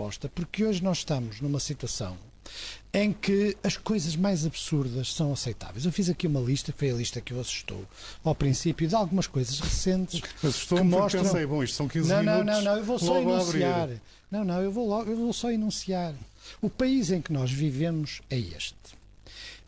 proposta, porque hoje nós estamos numa situação em que as coisas mais absurdas são aceitáveis. Eu fiz aqui uma lista, que foi a lista que eu assustou ao princípio, de algumas coisas recentes que mostram... Pensei, bom, isto são 15 minutos. Não, eu vou só enunciar. Eu vou só enunciar. O país em que nós vivemos é este.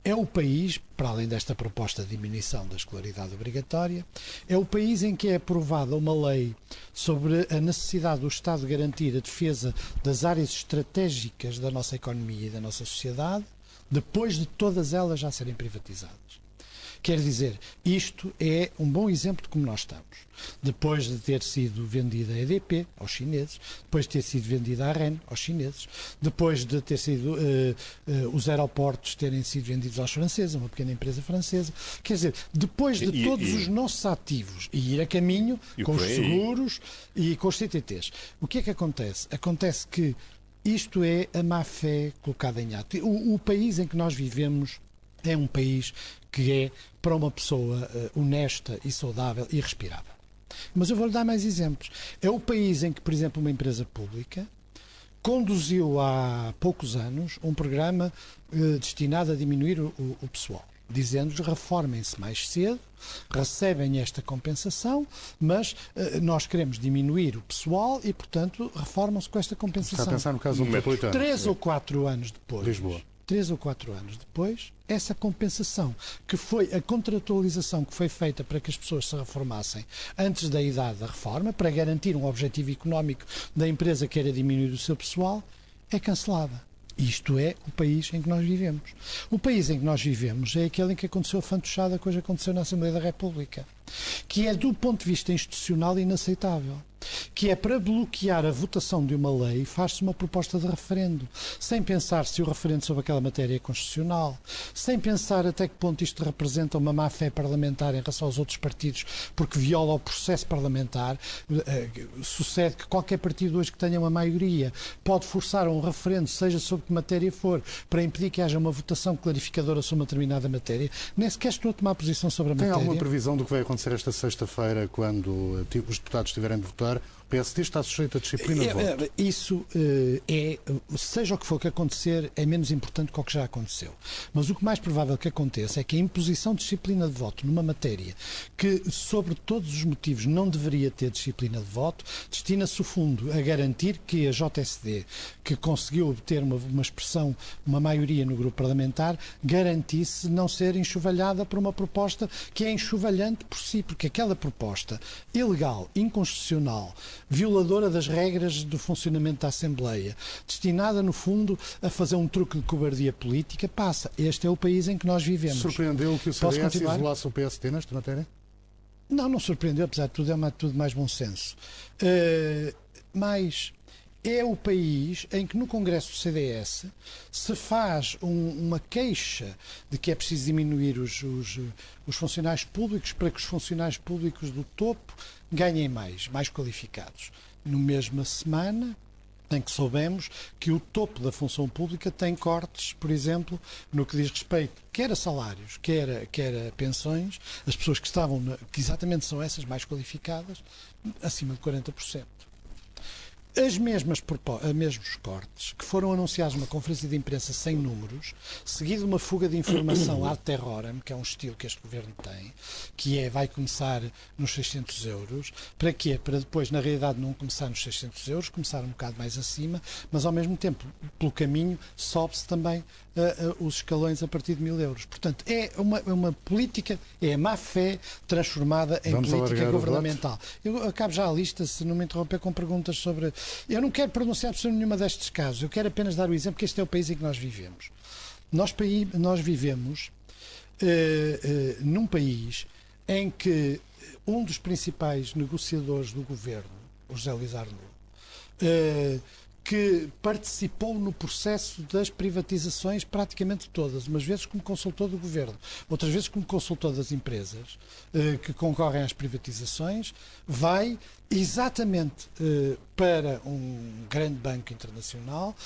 É o país, para além desta proposta de diminuição da escolaridade obrigatória, é o país em que é aprovada uma lei sobre a necessidade do Estado garantir a defesa das áreas estratégicas da nossa economia e da nossa sociedade, depois de todas elas já serem privatizadas. Quer dizer, isto é um bom exemplo de como nós estamos. Depois de ter sido vendida a EDP aos chineses, depois de ter sido vendida a REN aos chineses, depois de ter sido os aeroportos terem sido vendidos aos franceses, uma pequena empresa francesa, quer dizer, depois de todos os nossos ativos e ir a caminho com os seguros e com os CTTs, o que é que acontece? Acontece que isto é a má-fé colocada em ato. O país em que nós vivemos é um país que é, para uma pessoa honesta e saudável, irrespirável. Mas eu vou-lhe dar mais exemplos. É o país em que, por exemplo, uma empresa pública conduziu há poucos anos um programa destinado a diminuir o pessoal, dizendo-lhes reformem-se mais cedo, recebem esta compensação, mas nós queremos diminuir o pessoal e, portanto, reformam-se com esta compensação. Está a pensar no caso do metropolitano. 3 ou 4 anos depois... Lisboa. 3 ou 4 anos depois, essa compensação, que foi a contratualização que foi feita para que as pessoas se reformassem antes da idade da reforma, para garantir um objetivo económico da empresa que era diminuir o seu pessoal, é cancelada. Isto é o país em que nós vivemos. O país em que nós vivemos é aquele em que aconteceu a fantochada coisa que aconteceu na Assembleia da República, que é, do ponto de vista institucional, inaceitável. Que é, para bloquear a votação de uma lei, faz-se uma proposta de referendo, sem pensar se o referendo sobre aquela matéria é constitucional, sem pensar até que ponto isto representa uma má-fé parlamentar em relação aos outros partidos, porque viola o processo parlamentar. Sucede que qualquer partido hoje que tenha uma maioria pode forçar um referendo, seja sobre que matéria for, para impedir que haja uma votação clarificadora sobre uma determinada matéria. Nem sequer estou a tomar posição sobre a matéria. Tem alguma previsão do que vai acontecer esta sexta-feira, quando os deputados tiverem de votar? O PSD está sujeito à disciplina de voto. Isso seja o que for que acontecer, é menos importante que o que já aconteceu. Mas o que mais provável que aconteça é que a imposição de disciplina de voto numa matéria que, sobre todos os motivos, não deveria ter disciplina de voto, destina-se o fundo a garantir que a JSD, que conseguiu obter uma expressão, uma maioria no grupo parlamentar, garantisse não ser enxovalhada por uma proposta que é enxovalhante por si, porque aquela proposta ilegal, inconstitucional, violadora das regras do funcionamento da Assembleia, destinada, no fundo, a fazer um truque de cobardia política, passa. Este é o país em que nós vivemos. Surpreendeu que o CDS isolasse o PSD nesta matéria? Não surpreendeu, apesar de tudo, é uma atitude mais bom senso. Mas é o país em que no Congresso do CDS se faz uma queixa de que é preciso diminuir os funcionários públicos para que os funcionários públicos do topo ganhem mais qualificados. No mesma semana em que soubemos que o topo da função pública tem cortes, por exemplo, no que diz respeito quer a salários, quer a pensões, as pessoas que estavam, que exatamente são essas mais qualificadas, acima de 40%. Os mesmos cortes que foram anunciados numa conferência de imprensa sem números, seguido de uma fuga de informação ad terrorem, que é um estilo que este governo tem, que vai começar nos 600 euros. Para quê? Para depois, na realidade, não começar nos 600 euros, começar um bocado mais acima, mas ao mesmo tempo, pelo caminho, sobe-se também os escalões a partir de 1.000 euros. Portanto, é uma política, é a má-fé transformada em política governamental. Eu acabo já a lista, se não me interromper, com perguntas sobre... Eu não quero pronunciar sobre nenhuma destes casos, eu quero apenas dar o exemplo que este é o país em que nós vivemos. Nós vivemos num país em que um dos principais negociadores do governo, o José Luís Arnaud, que participou no processo das privatizações praticamente todas, umas vezes como consultor do governo, outras vezes como consultor das empresas que concorrem às privatizações, vai exatamente para um grande banco internacional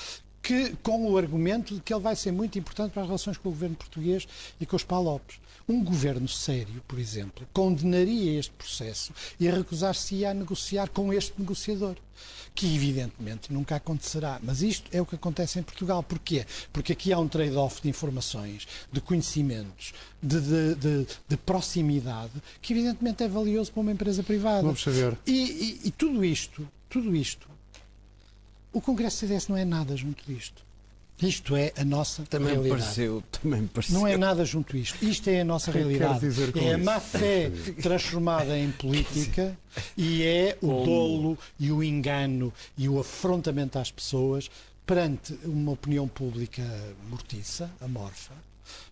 com o argumento de que ele vai ser muito importante para as relações com o governo português e com os PALOPs. Um governo sério, por exemplo, condenaria este processo e recusar-se-ia a negociar com este negociador, que evidentemente nunca acontecerá. Mas isto é o que acontece em Portugal. Porquê? Porque aqui há um trade-off de informações, de conhecimentos, de proximidade, que evidentemente é valioso para uma empresa privada. Vamos saber. E tudo isto, o Congresso CDS não é nada junto disto. Isto é a nossa realidade. Também me pareceu. Não é nada junto a isto. Isto é a nossa realidade. É a má-fé transformada em política e é o dolo e o engano e o afrontamento às pessoas perante uma opinião pública mortiça, amorfa,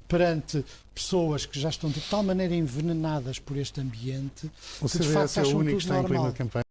perante pessoas que já estão de tal maneira envenenadas por este ambiente O que de facto CDS é o acham único que tudo está em normal. clima de campanha.